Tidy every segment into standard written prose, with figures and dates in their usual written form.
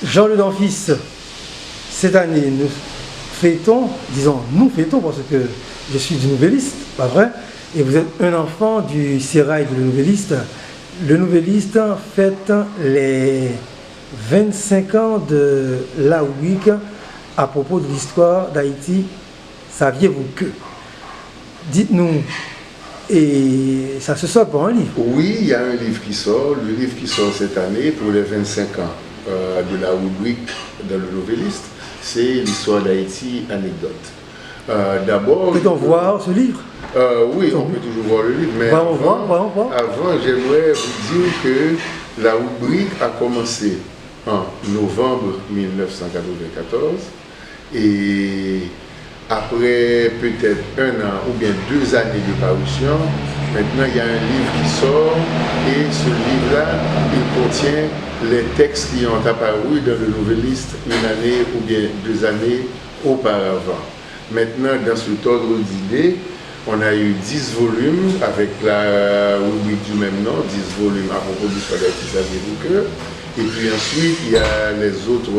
Jean-Loup Danfils, cette année, nous fêtons parce que je suis du Nouvelliste, pas vrai? Et vous êtes un enfant du sérail de Nouvelliste. Le Nouvelliste fête les 25 ans de la week à propos de l'histoire d'Haïti. Saviez-vous que? Dites-nous, et ça se sort pour un livre? Oui, il y a un livre qui sort. Le livre qui sort cette année pour les 25 ans de la rubrique dans le Nouvelliste, c'est l'histoire d'Haïti anecdote. D'abord, peut-on voir ce livre? Oui, on peut toujours voir le livre, mais avant, j'aimerais vous dire que la rubrique a commencé en novembre 1994 et après peut-être 1 an ou bien 2 années de parution, maintenant il y a un livre qui sort et ce livre-là, il contient les textes qui ont apparu dans le Nouvelliste 1 année ou bien 2 années auparavant. Maintenant, dans cet ordre d'idées, on a eu 10 volumes avec la rubrique du même nom, 10 volumes à propos de l'histoire d'Haïti, saviez-vous que? Et puis ensuite, il y a les autres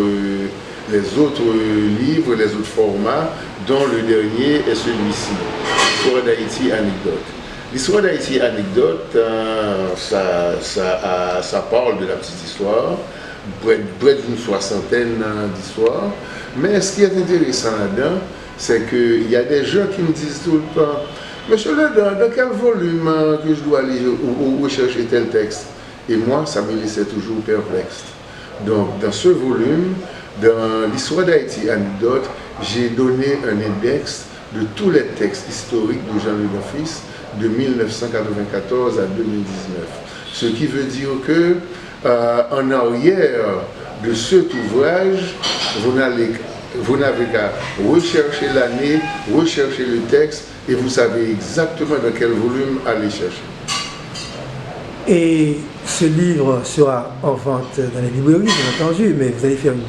livres, les autres formats, dont le dernier est celui-ci, l'histoire d'Haïti anecdote. L'histoire d'Haïti anecdote, ça parle de la petite histoire, près d'une 60aine d'histoires. Mais ce qui est intéressant là-dedans, c'est qu'il y a des gens qui me disent tout le temps, monsieur Ledin, dans quel volume que je dois aller ou rechercher tel texte? Et moi, ça me laissait toujours perplexe. Donc, dans ce volume, dans l'histoire d'Haïti anecdote, j'ai donné un index de tous les textes historiques de Jean-Loup Danfils de 1994 à 2019. Ce qui veut dire que, en arrière de cet ouvrage, vous n'avez qu'à rechercher l'année, rechercher le texte, et vous savez exactement dans quel volume aller chercher. Et ce livre sera en vente dans les librairies, bien entendu, mais vous allez faire une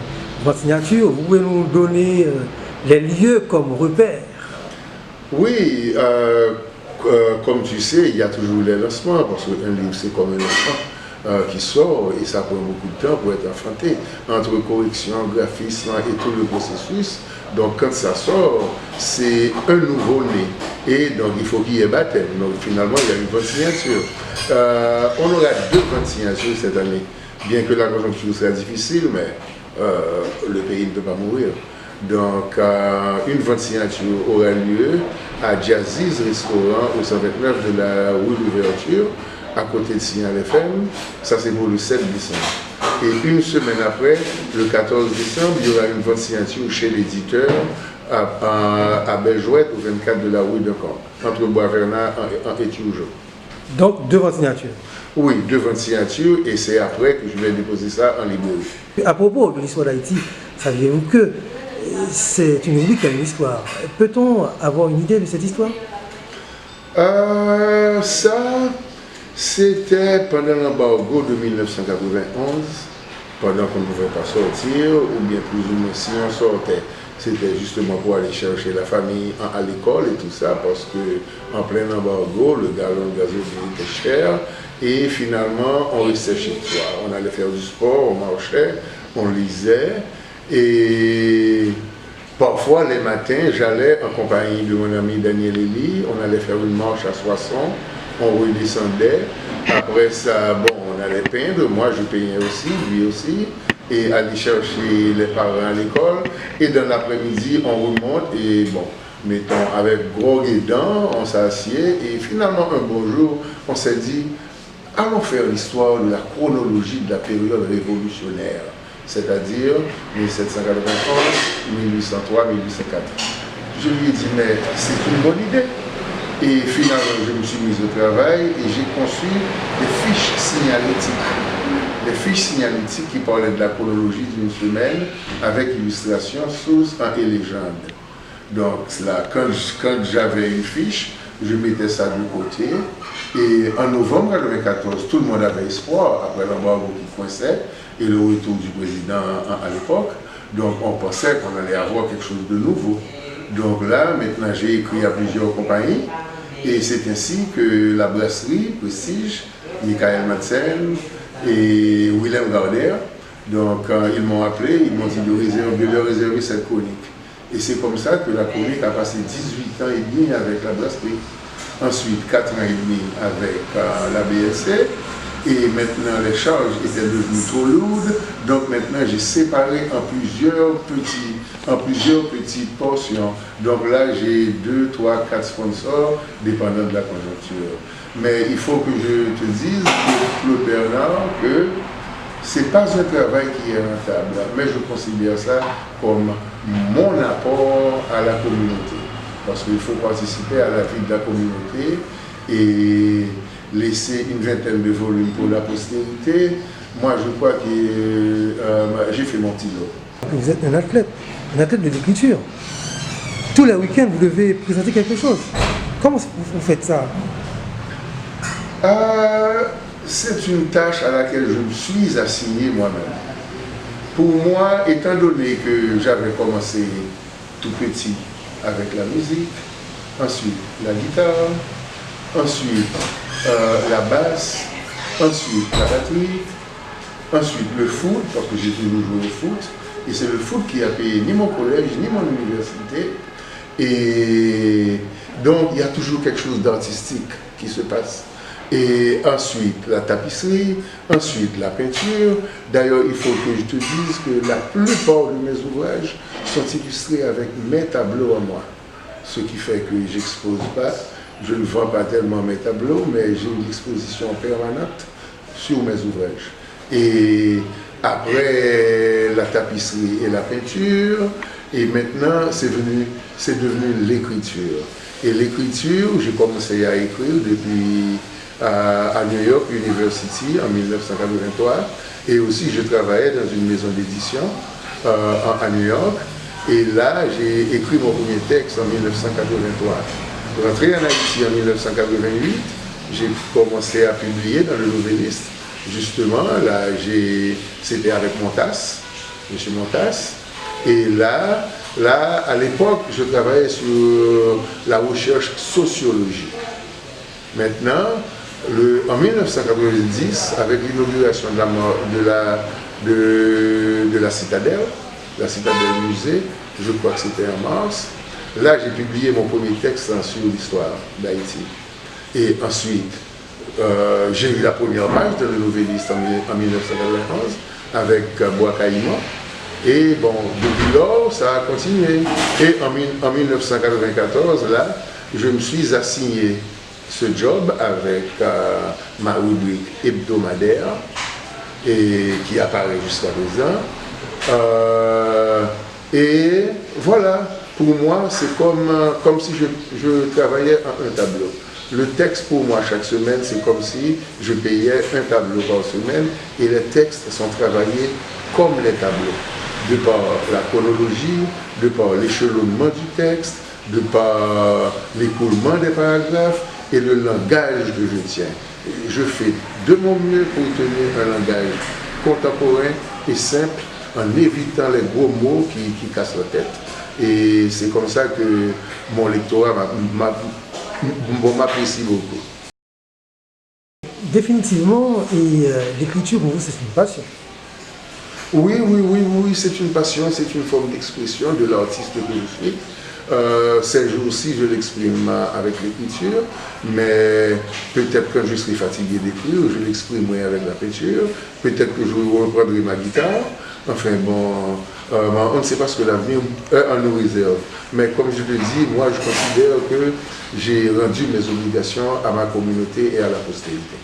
vente signature. Vous pouvez nous donner les lieux comme repères? Oui, comme tu sais, il y a toujours les lancements, parce qu'un livre c'est comme un enfant qui sort et ça prend beaucoup de temps pour être enfanté, entre correction, graphisme et tout le processus. Donc quand ça sort, c'est un nouveau-né. Et donc il faut qu'il y ait baptême. Donc finalement, il y a une vente signature. On aura 2 ventes signatures cette année. Bien que la conjoncture soit difficile, mais le pays ne peut pas mourir. Donc une vente signature aura lieu à Jazzy's Restaurant au 129 de la rue d'Ouverture, à côté de Signal FM. Ça c'est pour le 7 décembre. Et une semaine après, le 14 décembre, il y aura une vente signature chez l'éditeur à Belgouette, au 24 de la rue de Caen, entre Bois-Vernat et Turgeon. Donc 2 ventes signatures? Oui, 2 ventes signatures, et c'est après que je vais déposer ça en librairie. À propos de l'histoire d'Haïti, saviez-vous que c'est une rubrique qui a une histoire? Peut-on avoir une idée de cette histoire? Ça, c'était pendant l'embargo de 1991, pendant qu'on ne pouvait pas sortir, ou bien plus ou moins si on sortait, c'était justement pour aller chercher la famille à l'école et tout ça, parce que en plein embargo, le gallon de gasoil était cher, et finalement, on restait chez soi. On allait faire du sport, on marchait, on lisait, et parfois, les matins, j'allais en compagnie de mon ami Daniel Elie, on allait faire une marche à Soissons, on redescendait, après ça, bon, on allait peindre, moi je peignais aussi, lui aussi, et aller chercher les parents à l'école, et dans l'après-midi, on remonte, et bon, mettons, avec grog et dents, on s'assied, et finalement, un beau jour, on s'est dit, allons faire l'histoire de la chronologie de la période révolutionnaire, c'est-à-dire 1791, 1803, 1804. Je lui ai dit, mais c'est une bonne idée. Et finalement, je me suis mis au travail et j'ai conçu des fiches signalétiques. Des fiches signalétiques qui parlaient de la chronologie d'une semaine avec illustration, source et légende. Donc là, quand j'avais une fiche, je mettais ça de côté. Et en novembre 1994, tout le monde avait espoir, après l'embargo qui coinçait, et le retour du président à l'époque. Donc on pensait qu'on allait avoir quelque chose de nouveau. Donc là, maintenant j'ai écrit à plusieurs compagnies, et c'est ainsi que la brasserie Prestige, Michael Madsen et Willem Gardner Donc, ils m'ont appelé, ils m'ont dit de leur réserver cette chronique. Et c'est comme ça que la chronique a passé 18 ans et demi avec la brasserie. Ensuite, 4 ans et demi avec la BSC. Et maintenant, les charges étaient devenues trop lourdes. Donc maintenant, j'ai séparé en plusieurs petites portions. Donc là, j'ai 2, 3, 4 sponsors, dépendant de la conjoncture. Mais il faut que je te dise, Claude Bernard, que ce n'est pas un travail qui est rentable, mais je considère ça comme mon apport à la communauté. Parce qu'il faut participer à la vie de la communauté et laisser une vingtaine de volumes pour la postérité. Moi, je crois que j'ai fait mon petit lot. Vous êtes un athlète de l'écriture. Tous les week-ends, vous devez présenter quelque chose. Comment vous faites ça? C'est une tâche à laquelle je me suis assigné moi-même. Pour moi, étant donné que j'avais commencé tout petit avec la musique, ensuite la guitare, ensuite la basse, ensuite la batterie, ensuite le foot, parce que j'ai toujours joué au foot, et c'est le foot qui a payé ni mon collège, ni mon université. Et donc, il y a toujours quelque chose d'artistique qui se passe. Et ensuite, la tapisserie, ensuite la peinture. D'ailleurs, il faut que je te dise que la plupart de mes ouvrages sont illustrés avec mes tableaux à moi. Ce qui fait que je n'expose pas, je ne vends pas tellement mes tableaux, mais j'ai une exposition permanente sur mes ouvrages. Et après la tapisserie et la peinture, et maintenant c'est devenu l'écriture. Et l'écriture, j'ai commencé à écrire depuis à New York University en 1983. Et aussi, je travaillais dans une maison d'édition à New York. Et là, j'ai écrit mon premier texte en 1983. Rentré en Haïti en 1988, j'ai commencé à publier dans le Nouvelliste. Justement, là, c'était avec Montas, M. Montas. Et là, à l'époque, je travaillais sur la recherche sociologique. Maintenant, en 1990, avec l'inauguration de la Citadelle Musée, je crois que c'était en mars, là j'ai publié mon premier texte sur l'histoire d'Haïti. Et ensuite, j'ai eu la première page de Le Nouvelliste en 1991 avec Bois-Caïman. Et bon, depuis lors, ça a continué. Et en 1994, là, je me suis assigné ce job avec ma rubrique hebdomadaire et qui apparaît jusqu'à présent. Et voilà, pour moi, c'est comme si je travaillais à un tableau. Le texte pour moi chaque semaine, c'est comme si je payais un tableau par semaine et les textes sont travaillés comme les tableaux, de par la chronologie, de par l'échelonnement du texte, de par l'écoulement des paragraphes et le langage que je tiens. Je fais de mon mieux pour tenir un langage contemporain et simple en évitant les gros mots qui cassent la tête. Et c'est comme ça que mon lectorat m'apprécie beaucoup. Définitivement, et l'écriture pour vous, c'est une passion. Oui, c'est une passion, c'est une forme d'expression de l'artiste que je suis. Ces jours-ci, je l'exprime avec l'écriture, mais peut-être quand je serai fatigué d'écrire, je l'exprimerai avec la peinture, peut-être que je reprendrai ma guitare. Enfin bon, on ne sait pas ce que l'avenir nous réserve. Mais comme je le dis, moi je considère que j'ai rendu mes obligations à ma communauté et à la postérité.